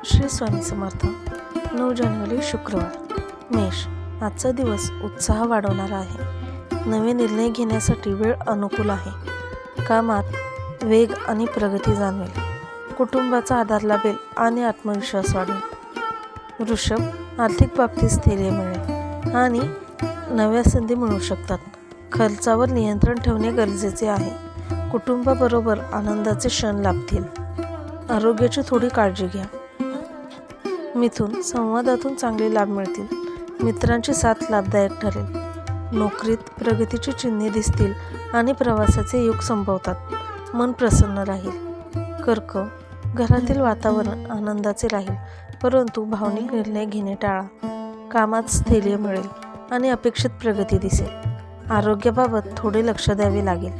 श्री स्वामी समर्थ. 9 जानेवारी शुक्रवार. मेष. आजचा दिवस उत्साह वाढवणारा आहे. नवे निर्णय घेण्यासाठी वेळ अनुकूल आहे. कामात वेग आणि प्रगती जाणवेल. कुटुंबाचा आधार लाभेल आणि आत्मविश्वास वाढेल. वृषभ. आर्थिक बाबतीत स्थैर्य मिळेल आणि नव्या संधी मिळू शकतात. खर्चावर नियंत्रण ठेवणे गरजेचे आहे. कुटुंबाबरोबर आनंदाचे क्षण लाभतील. आरोग्याची थोडी काळजी घ्या. मिथुन. संवादातून चांगले लाभ मिळतील. मित्रांची साथ लाभदायक ठरेल. नोकरीत प्रगतीची चिन्हे दिसतील आणि प्रवासाचे योग संभवतात. मन प्रसन्न राहील. कर्क. घरातील वातावरण आनंदाचे राहील, परंतु भावनिक निर्णय घेणे टाळा. कामात स्थैर्य मिळेल आणि अपेक्षित प्रगती दिसेल. आरोग्याबाबत थोडे लक्ष द्यावे लागेल.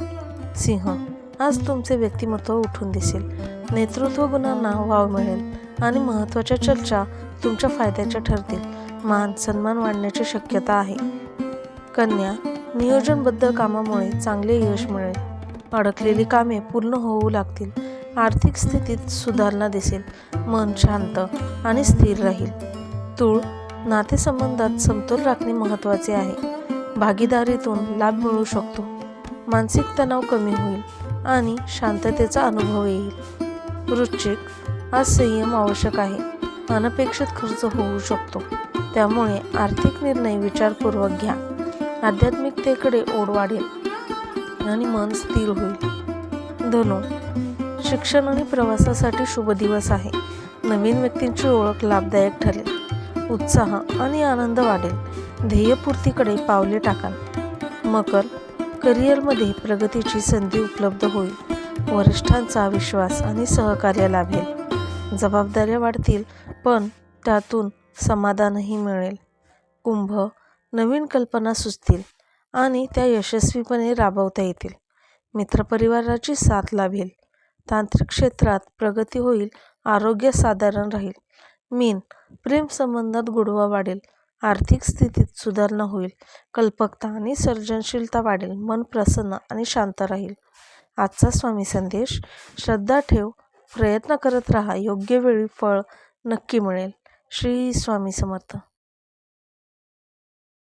सिंह. आज तुमचे व्यक्तिमत्व उठून दिसेल. नेतृत्व गुणांना वाव मिळेल आणि महत्त्वाच्या चर्चा तुमच्या फायद्याच्या ठरतील. मान सन्मान वाढण्याची शक्यता आहे. कन्या. नियोजनबद्ध कामामुळे चांगले यश मिळेल. अडकलेली कामे पूर्ण होऊ लागतील. आर्थिक स्थितीत सुधारणा दिसेल. मन शांत आणि स्थिर राहील. तूळ. नातेसंबंधात समतोल राखणे महत्त्वाचे आहे. भागीदारीतून लाभ मिळू शकतो. मानसिक तणाव कमी होईल आणि शांततेचा अनुभव येईल. वृश्चिक. आज संयम आवश्यक आहे. अनपेक्षित खर्च होऊ शकतो, त्यामुळे आर्थिक निर्णय विचारपूर्वक घ्या. आध्यात्मिकतेकडे ओढ वाढेल आणि मन स्थिर होईल. धनु. शिक्षण आणि प्रवासासाठी शुभ दिवस आहे. नवीन व्यक्तींची ओळख लाभदायक ठरेल. उत्साह आणि आनंद वाढेल. ध्येयपूर्तीकडे पावले टाकाल. मकर. करिअरमध्ये प्रगतीची संधी उपलब्ध होईल. वरिष्ठांचा विश्वास आणि सहकार्य लाभेल. जबाबदाऱ्या वाढतील, पण त्यातून समाधानही मिळेल. कुंभ. नवीन कल्पना सुचतील आणि त्या यशस्वीपणे राबवता येतील. मित्रपरिवाराची साथ लाभेल. तांत्रिक क्षेत्रात प्रगती होईल. आरोग्य साधारण राहील. मीन. प्रेमसंबंधात गोडवा वाढेल. आर्थिक स्थितीत सुधारणा होईल. कल्पकता आणि सर्जनशीलता वाढेल. मन प्रसन्न आणि शांत राहील. आजचा स्वामी संदेश. श्रद्धा ठेव, प्रयत्न करत राहा, योग्य वेळी फळ नक्की मिळेल. श्री स्वामी समर्थ.